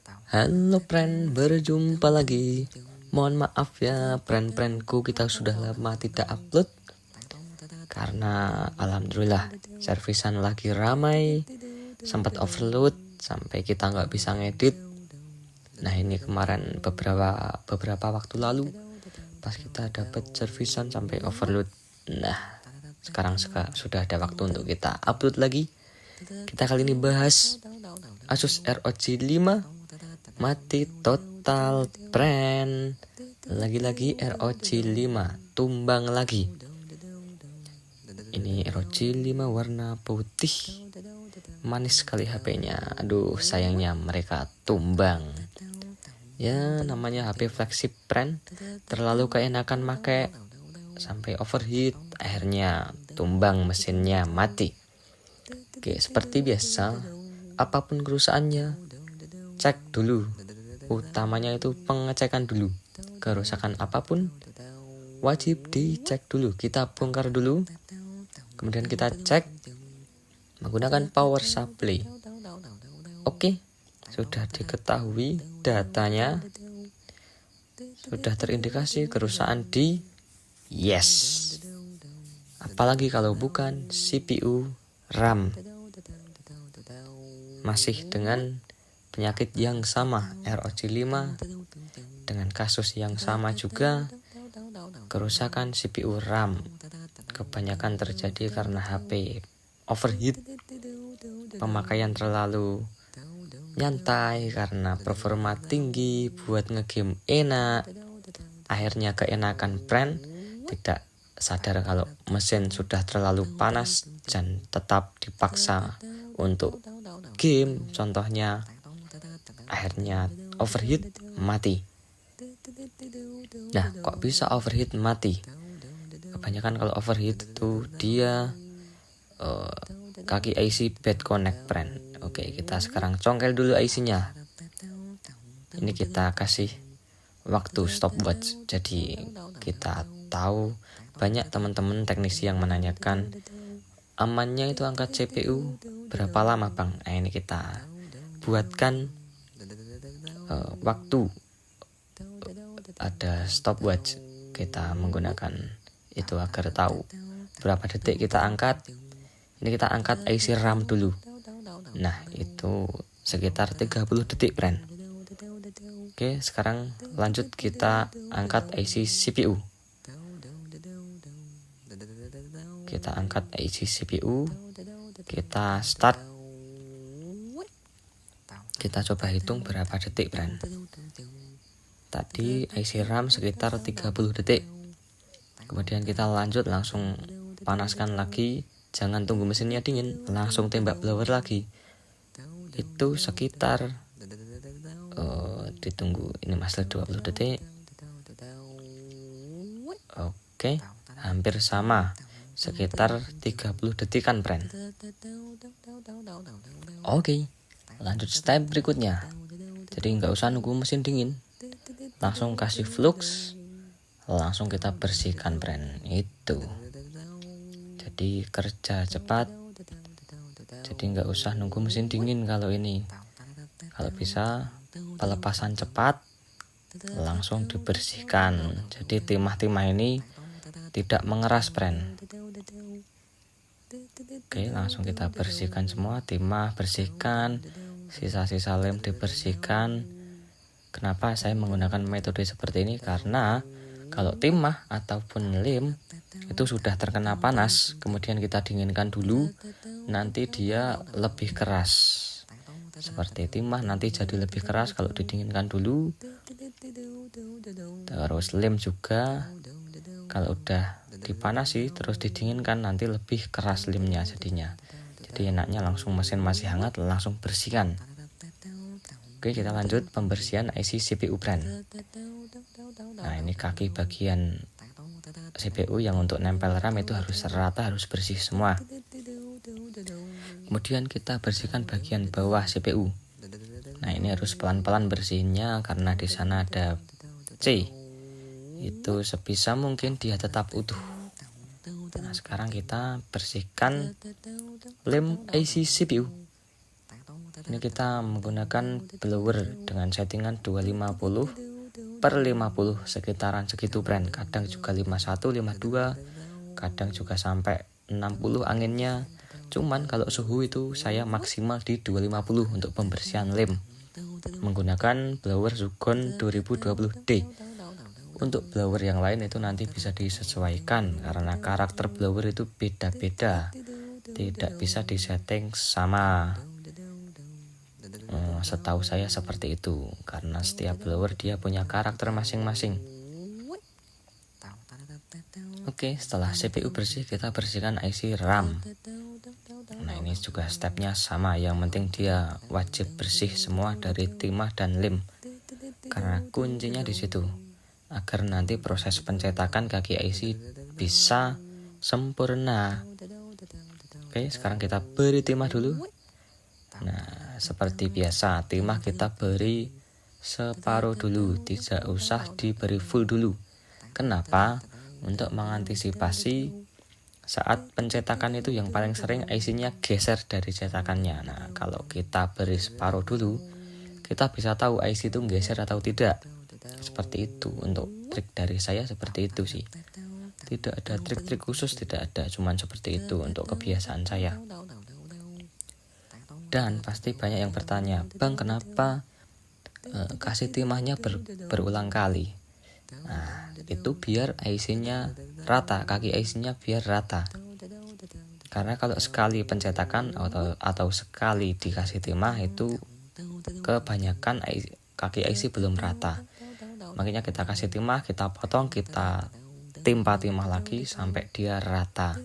Halo friend, berjumpa lagi. Mohon maaf ya friend-friendku, kita sudah lama tidak upload karena alhamdulillah servisan lagi ramai, sempat overload sampai kita nggak bisa ngedit. Nah ini kemarin beberapa waktu lalu pas kita dapat servisan sampai overload. Nah sekarang sudah ada waktu untuk kita upload lagi. Kita kali ini bahas Asus ROG 5 mati total friend. Lagi-lagi ROG 5 tumbang lagi. Ini ROG 5 warna putih, manis sekali HP-nya. Aduh sayangnya mereka tumbang. Ya namanya HP flagship friend, terlalu keenakan make sampai overheat, akhirnya tumbang, mesinnya mati. Oke, seperti biasa, apapun kerusakannya cek dulu. Utamanya itu pengecekan dulu. Kerusakan apapun wajib dicek dulu. Kita bongkar dulu, kemudian kita cek menggunakan power supply. Oke, sudah diketahui datanya, sudah terindikasi kerusakan di yes. Apalagi kalau bukan CPU, RAM. Masih dengan penyakit yang sama, ROG 5 dengan kasus yang sama juga, kerusakan CPU RAM. Kebanyakan terjadi karena HP overheat, pemakaian terlalu nyantai karena performa tinggi buat ngegame enak, akhirnya keenakan friend, tidak sadar kalau mesin sudah terlalu panas dan tetap dipaksa untuk game, contohnya akhirnya overheat mati. Nah kok bisa overheat mati? Kebanyakan kalau overheat itu dia kaki IC bad connect friend. Oke, kita sekarang congkel dulu IC-nya. Ini kita kasih waktu stopwatch, jadi kita tahu banyak teman-teman teknisi yang menanyakan amannya itu angkat CPU berapa lama bang. Nah ini kita buatkan waktu, ada stopwatch, kita menggunakan itu agar tahu berapa detik kita angkat. Ini kita angkat IC RAM dulu. Nah itu sekitar 30 detik friend. Oke, sekarang lanjut kita angkat IC CPU. Kita angkat IC CPU, kita start. Kita coba hitung berapa detik friend. Tadi IC RAM sekitar 30 detik. Kemudian kita lanjut langsung panaskan lagi, jangan tunggu mesinnya dingin, langsung tembak blower lagi. Itu sekitar ditunggu, ini masih 20 detik. Oke, hampir sama, sekitar 30 detikan friend. Oke, lanjut step berikutnya. Jadi nggak usah nunggu mesin dingin, langsung kasih flux, langsung kita bersihkan friend. Itu jadi kerja cepat, jadi nggak usah nunggu mesin dingin. Kalau ini, kalau bisa pelepasan cepat, langsung dibersihkan. Jadi timah-timah ini tidak mengeras friend. Oke, langsung kita bersihkan semua, timah bersihkan, sisa-sisa lem dibersihkan. Kenapa saya menggunakan metode seperti ini? Karena kalau timah ataupun lem itu sudah terkena panas, kemudian kita dinginkan dulu, nanti dia lebih keras. Seperti timah nanti jadi lebih keras kalau didinginkan dulu. Terus lem juga, kalau udah dipanasi terus didinginkan nanti lebih keras lemnya jadinya. Jadi enaknya langsung mesin masih hangat langsung bersihkan. Oke, kita lanjut pembersihan IC CPU friend. Nah ini kaki bagian CPU yang untuk nempel RAM itu harus rata, harus bersih semua. Kemudian kita bersihkan bagian bawah CPU. Nah ini harus pelan-pelan bersihinnya karena di sana ada C. Itu sebisa mungkin dia tetap utuh. Nah sekarang kita bersihkan lem IC CPU. Ini kita menggunakan blower dengan settingan 250/50, sekitaran segitu friend. Kadang juga 51, 52, kadang juga sampai 60 anginnya. Cuman kalau suhu itu saya maksimal di 250 untuk pembersihan lem menggunakan blower Zugon 2020D. Untuk blower yang lain itu nanti bisa disesuaikan karena karakter blower itu beda-beda, tidak bisa disetting sama. Setahu saya seperti itu, karena setiap blower dia punya karakter masing-masing. Oke, setelah CPU bersih, kita bersihkan IC RAM. Nah, ini juga stepnya sama, yang penting dia wajib bersih semua dari timah dan lem, karena kuncinya di situ, agar nanti proses pencetakan kaki IC bisa sempurna. Oke, sekarang kita beri timah dulu. Nah, seperti biasa, timah kita beri separuh dulu, tidak usah diberi full dulu. Kenapa? Untuk mengantisipasi saat pencetakan itu yang paling sering IC-nya geser dari cetakannya. Nah, kalau kita beri separuh dulu, kita bisa tahu IC itu geser atau tidak. Seperti itu, untuk trik dari saya seperti itu sih. Tidak ada trik-trik khusus, tidak ada, cuman seperti itu untuk kebiasaan saya. Dan pasti banyak yang bertanya, Bang, kenapa kasih timahnya berulang kali? Nah, itu biar IC-nya rata, kaki IC-nya biar rata. Karena kalau sekali pencetakan atau sekali dikasih timah itu kebanyakan kaki IC belum rata. Makanya kita kasih timah, kita potong, kita timpa timah lagi sampai dia rata.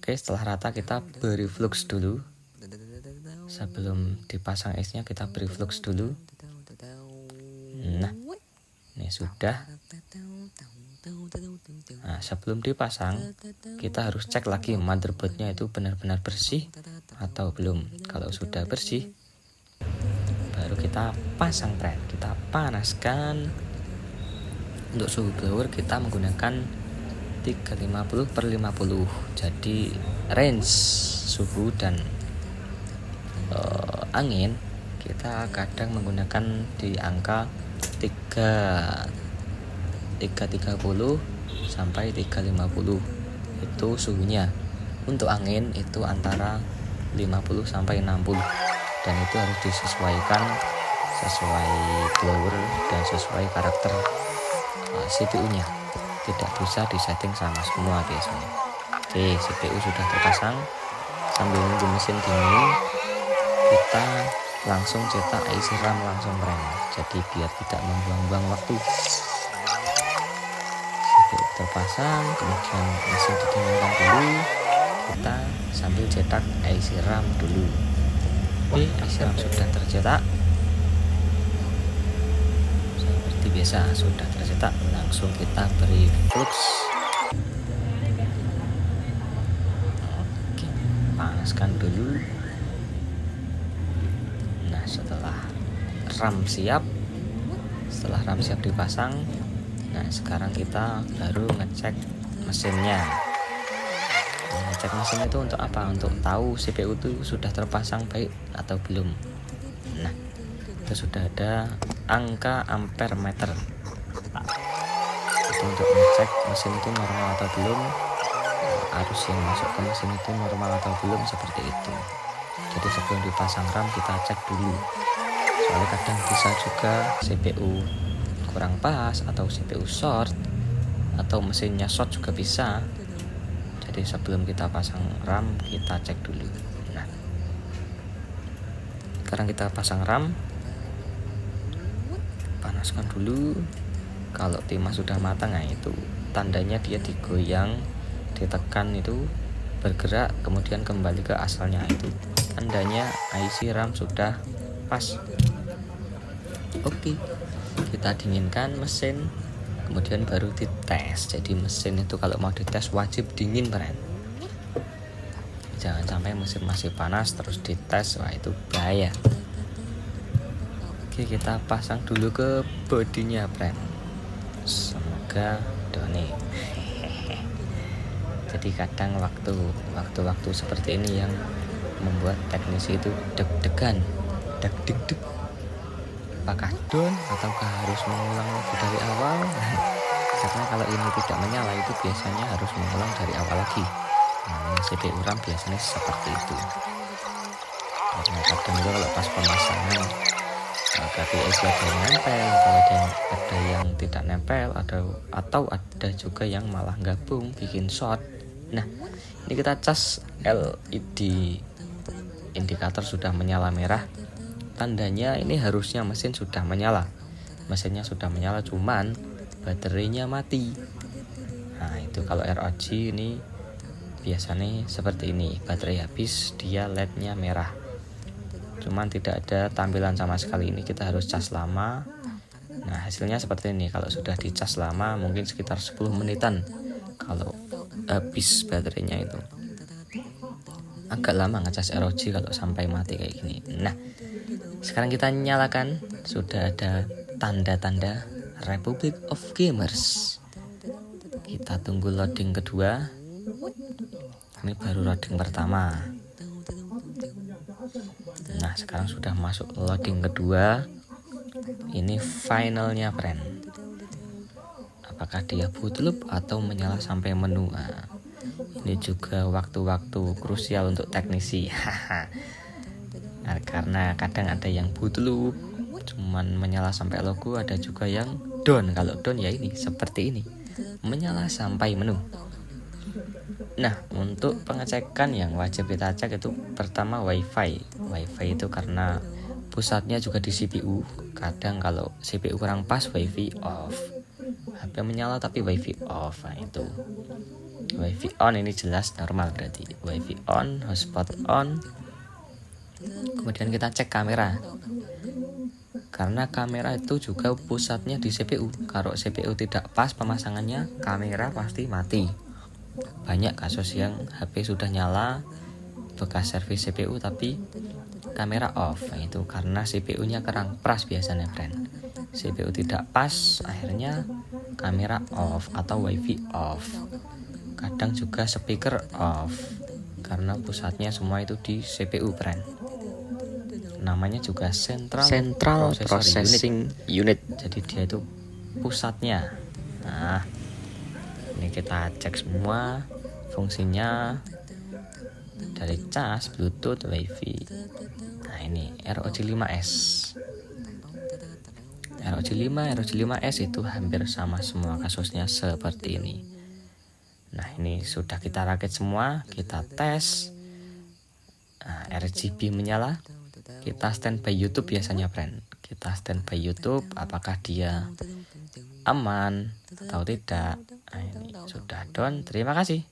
Oke, setelah rata kita beri flux dulu. Sebelum dipasang IC-nya kita beri flux dulu. Nah, ini sudah. Nah, sebelum dipasang kita harus cek lagi motherboardnya itu benar-benar bersih atau belum. Kalau sudah bersih, baru kita pasang friend. Kita panaskan. Untuk suhu blower kita menggunakan 350/50. Jadi range suhu dan angin kita kadang menggunakan di angka 330 sampai 350 itu suhunya. Untuk angin itu antara 50 sampai 60, dan itu harus disesuaikan sesuai blower dan sesuai karakter CPU-nya. Tidak bisa disetting sama semua biasanya. Oke, CPU sudah terpasang. Sambil nunggu mesin dingin, kita langsung cetak IC RAM langsung friend. Jadi biar tidak membuang-buang waktu. CPU terpasang, kemudian mesin didinginkan dulu. Kita sambil cetak IC RAM dulu. Oke, IC RAM sudah tercetak. Seperti biasa sudah tercetak, langsung kita beri flux. Oke, panaskan dulu. Nah, setelah RAM siap dipasang, nah sekarang kita baru ngecek mesinnya. Ngecek mesin itu untuk apa? Untuk tahu CPU itu sudah terpasang baik atau belum. Nah, itu sudah ada angka ampere meter. Itu untuk ngecek mesin itu normal atau belum, arus yang masuk ke mesin itu normal atau belum, seperti itu. Jadi sebelum dipasang RAM kita cek dulu. Soalnya kadang bisa juga CPU kurang pas, atau CPU short, atau mesinnya short juga bisa. Jadi sebelum kita pasang RAM kita cek dulu. Nah, sekarang kita pasang RAM, panaskan dulu. Kalau timah sudah matang, nah itu tandanya dia digoyang, ditekan itu bergerak, kemudian kembali ke asalnya, itu tandanya IC RAM sudah pas. Oke, kita dinginkan mesin, kemudian baru dites. Jadi mesin itu kalau mau dites wajib dingin friend. Jangan sampai mesin masih panas terus dites, wah itu bahaya. Oke, kita pasang dulu ke bodinya friend. Semoga doni. Jadi kadang waktu seperti ini yang membuat teknisi itu deg-degan, deg-deg-deg. Apakah down ataukah harus mengulang lagi dari awal? Karena kalau ini tidak menyala itu biasanya harus mengulang dari awal lagi. Namanya CPU RAM biasanya seperti itu. Karena kadang juga kalau pas pemasangan KPI ada yang nempel, kalau ada yang tidak nempel, atau ada juga yang malah gabung bikin short. Nah, ini kita cas LED indikator sudah menyala merah, tandanya ini harusnya mesin sudah menyala. Mesinnya sudah menyala, cuman baterainya mati. Nah, itu kalau ROG ini biasanya seperti ini, baterai habis, dia LED-nya merah, cuman tidak ada tampilan sama sekali. Ini kita harus cas lama. Nah, hasilnya seperti ini. Kalau sudah dicas lama mungkin sekitar 10 menitan kalau habis baterainya itu. Agak lama ngecas ROG kalau sampai mati kayak gini. Nah, sekarang kita nyalakan. Sudah ada tanda-tanda Republic of Gamers. Kita tunggu loading kedua. Ini baru loading pertama. Nah, sekarang sudah masuk loading kedua. Ini finalnya, friend. Apakah dia boot loop atau menyala sampai menu? Nah, ini juga waktu-waktu krusial untuk teknisi. Nah, karena kadang ada yang boot loop cuman menyala sampai logo, ada juga yang down. Kalau down ya ini seperti ini, menyala sampai menu. Nah, untuk pengecekan yang wajib kita cek itu pertama WiFi itu karena pusatnya juga di CPU. Kadang kalau CPU kurang pas, WiFi off, HP menyala tapi WiFi off. Nah, itu WiFi on ini jelas normal, berarti WiFi on, hotspot on. Kemudian kita cek kamera, karena kamera itu juga pusatnya di CPU. Kalau CPU tidak pas pemasangannya, kamera pasti mati. Banyak kasus yang HP sudah nyala, bekas servis CPU tapi kamera off. Nah, itu karena CPU-nya kurang pas biasanya, friend. CPU tidak pas, akhirnya kamera off atau WiFi off. Kadang juga speaker off, karena pusatnya semua itu di CPU, friend. Namanya juga Central Processing Unit. Jadi dia itu pusatnya. Nah, ini kita cek semua fungsinya dari cas, Bluetooth, WiFi. Nah, ini ROG 5S. ROG 5S itu hampir sama semua kasusnya seperti ini. Nah, ini sudah kita rakit semua, kita tes. Nah, RGB menyala. Kita standby YouTube biasanya, friend. Kita standby YouTube, apakah dia aman atau tidak. Nah, ini sudah done. Terima kasih.